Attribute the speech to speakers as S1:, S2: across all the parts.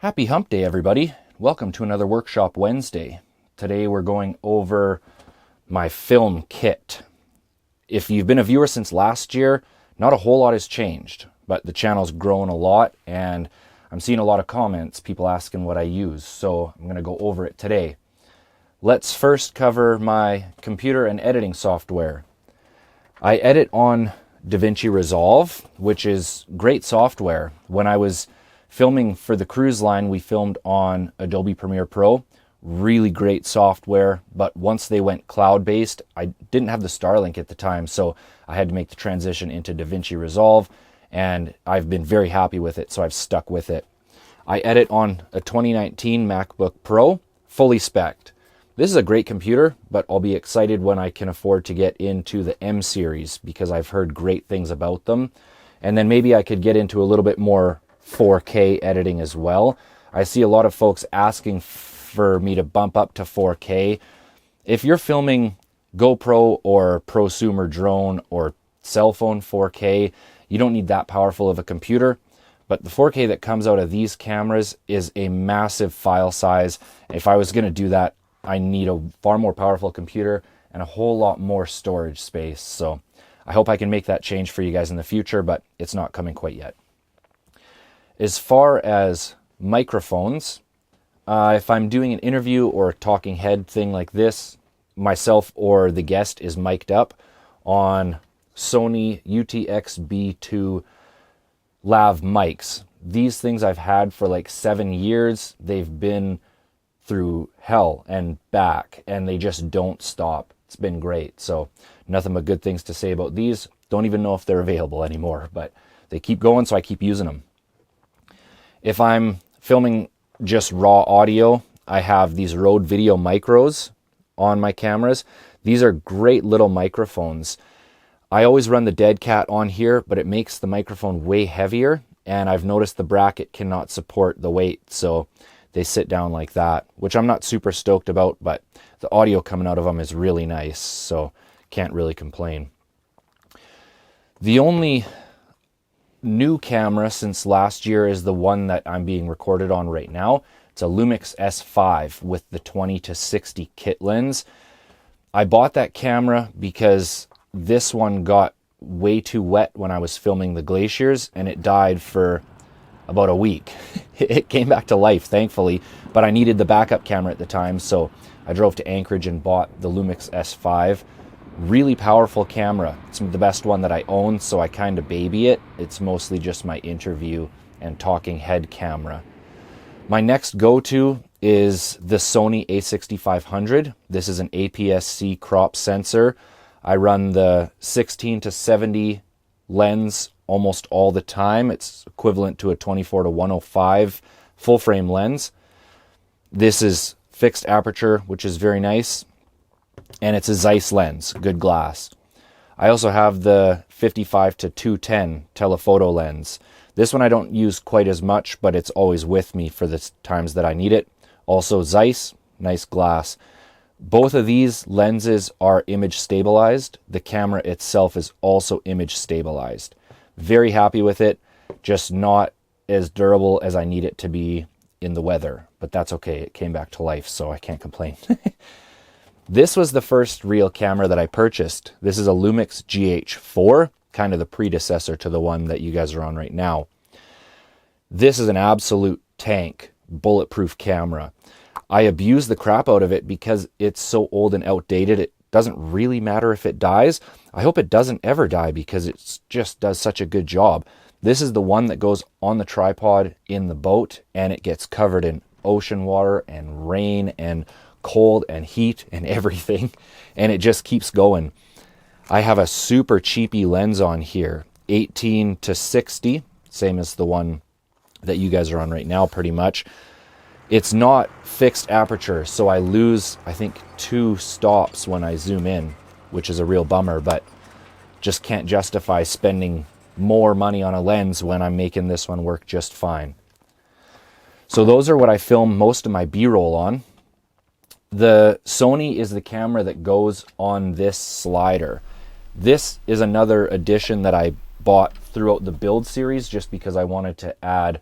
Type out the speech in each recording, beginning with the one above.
S1: Happy Hump Day, everybody. Welcome to another Workshop Wednesday. Today we're going over my film kit. If you've been a viewer since last year, not a whole lot has changed, but the channel's grown a lot and I'm seeing a lot of comments, people asking what I use, so I'm going to go over it today. Let's first cover my computer and editing software. I edit on DaVinci Resolve, which is great software. When I was filming for the cruise line, we filmed on Adobe Premiere Pro. Really great software, but once they went cloud-based, I didn't have the Starlink at the time, so I had to make the transition into DaVinci Resolve, and I've been very happy with it, so I've stuck with it. I edit on a 2019 MacBook Pro, fully spec'd. This is a great computer, but I'll be excited when I can afford to get into the M series because I've heard great things about them. And then maybe I could get into a little bit more 4K editing as well. I see a lot of folks asking for me to bump up to 4K. If you're filming GoPro or prosumer drone or cell phone 4K, you don't need that powerful of a computer. But the 4K that comes out of these cameras is a massive file size. If I was going to do that, I need a far more powerful computer and a whole lot more storage space. So I hope I can make that change for you guys in the future, but it's not coming quite yet. As far as microphones, if I'm doing an interview or a talking head thing like this, myself or the guest is mic'd up on Sony UTX-B2 lav mics. These things I've had for like 7 years. They've been through hell and back, and they just don't stop. It's been great. So nothing but good things to say about these. Don't even know if they're available anymore, but they keep going, so I keep using them. If I'm filming just raw audio, I have these Rode Video Micros on my cameras. These are great little microphones. I always run the Dead Cat on here, but it makes the microphone way heavier, and I've noticed the bracket cannot support the weight, so they sit down like that, which I'm not super stoked about, but the audio coming out of them is really nice, so can't really complain. The only new camera since last year is the one that I'm being recorded on right now. It's a Lumix S5 with the 20-60 kit lens. I bought that camera because this one got way too wet when I was filming the glaciers, and it died for about a week. It came back to life, thankfully, but I needed the backup camera at the time, so I drove to Anchorage and bought the Lumix S5. Really powerful camera. It's the best one that I own, so I kind of baby it. It's mostly just my interview and talking head camera. My next go-to is the Sony a6500. This is an APS-C crop sensor. I run the 16-70 lens almost all the time. It's equivalent to a 24-105 full frame lens. This is fixed aperture, which is very nice, and it's a Zeiss lens, good glass. I also have the 55-210 telephoto lens. This one I don't use quite as much, but it's always with me for the times that I need it. Also Zeiss, nice glass. Both of these lenses are image stabilized. The camera itself is also image stabilized. Very happy with it, just not as durable as I need it to be in the weather, but that's okay. It came back to life, so I can't complain. This was the first real camera that I purchased. This is a Lumix GH4, kind of the predecessor to the one that you guys are on right now. This is an absolute tank, bulletproof camera. I abuse the crap out of it because it's so old and outdated. It doesn't really matter if it dies. I hope it doesn't ever die because it just does such a good job. This is the one that goes on the tripod in the boat, and it gets covered in ocean water and rain and cold and heat and everything, and it just keeps going. I have a super cheapy lens on here, 18-60, same as the one that you guys are on right now pretty much. It's not fixed aperture, so I lose, I think, 2 stops when I zoom in, which is a real bummer, but just can't justify spending more money on a lens when I'm making this one work just fine. So those are what I film most of my B-roll on. The Sony is the camera that goes on this slider. This is another addition that I bought throughout the build series just because I wanted to add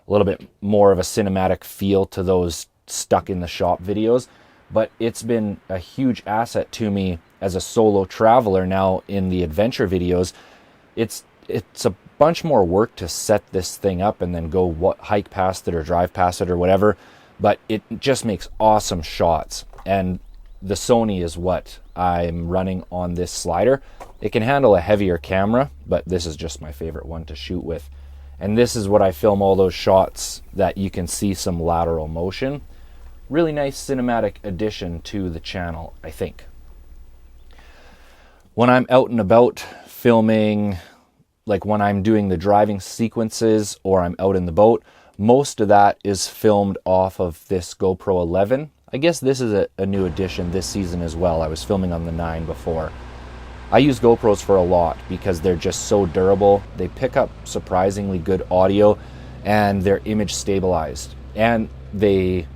S1: a little bit more of a cinematic feel to those stuck in the shop videos. But it's been a huge asset to me as a solo traveler now in the adventure videos. It's a bunch more work to set this thing up and then go hike past it or drive past it or whatever, but it just makes awesome shots. And the Sony is what I'm running on this slider. It can handle a heavier camera, but this is just my favorite one to shoot with. And this is what I film all those shots that you can see some lateral motion. Really nice cinematic addition to the channel, I think. When I'm out and about filming, like when I'm doing the driving sequences or I'm out in the boat, most of that is filmed off of this GoPro 11. I guess this is a new addition this season as well. I was filming on the 9 before. I use GoPros for a lot because they're just so durable. They pick up surprisingly good audio and they're image stabilized. And they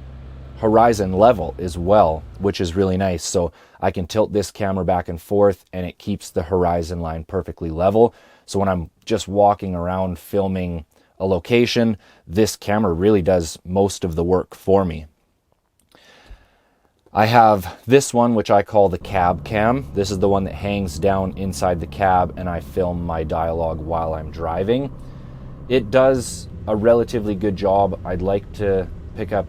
S1: horizon level as well, which is really nice. So I can tilt this camera back and forth and it keeps the horizon line perfectly level. So when I'm just walking around filming a location, this camera really does most of the work for me. I have this one, which I call the cab cam. This is the one that hangs down inside the cab and I film my dialogue while I'm driving. It does a relatively good job. I'd like to pick up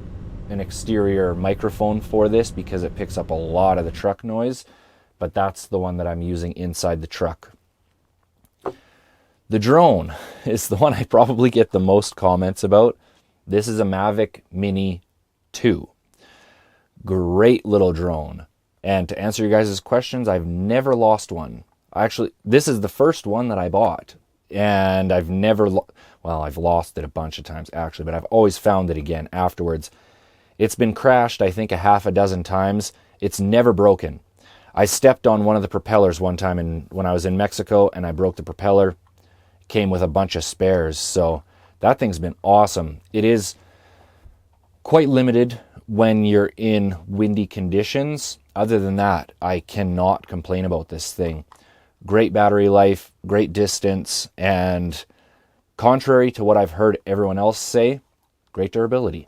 S1: an exterior microphone for this because it picks up a lot of the truck noise, but that's the one that I'm using inside the truck. The drone is the one I probably get the most comments about. This is a Mavic Mini 2. Great little drone. And to answer your guys' questions, I've never lost one. Actually, this is the first one that I bought. And I've never, well, I've lost it a bunch of times actually, but I've always found it again afterwards. It's been crashed, I think, a half a dozen times. It's never broken. I stepped on one of the propellers one time when I was in Mexico and I broke the propeller. It came with a bunch of spares. So that thing's been awesome. It is quite limited when you're in windy conditions. Other than that, I cannot complain about this thing. Great battery life, great distance, and contrary to what I've heard everyone else say, great durability.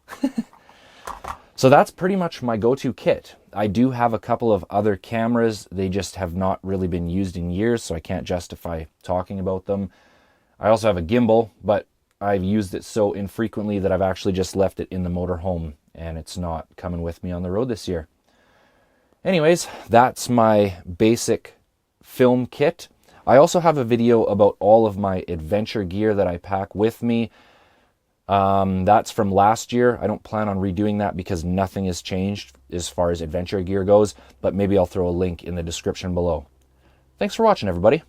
S1: So that's pretty much my go-to kit. I do have a couple of other cameras. They just have not really been used in years, so I can't justify talking about them. I also have a gimbal, but I've used it so infrequently that I've actually just left it in the motorhome, and it's not coming with me on the road this year. Anyways, that's my basic film kit. I also have a video about all of my adventure gear that I pack with me. That's from last year. I don't plan on redoing that because nothing has changed as far as adventure gear goes, but maybe I'll throw a link in the description below. Thanks for watching, everybody.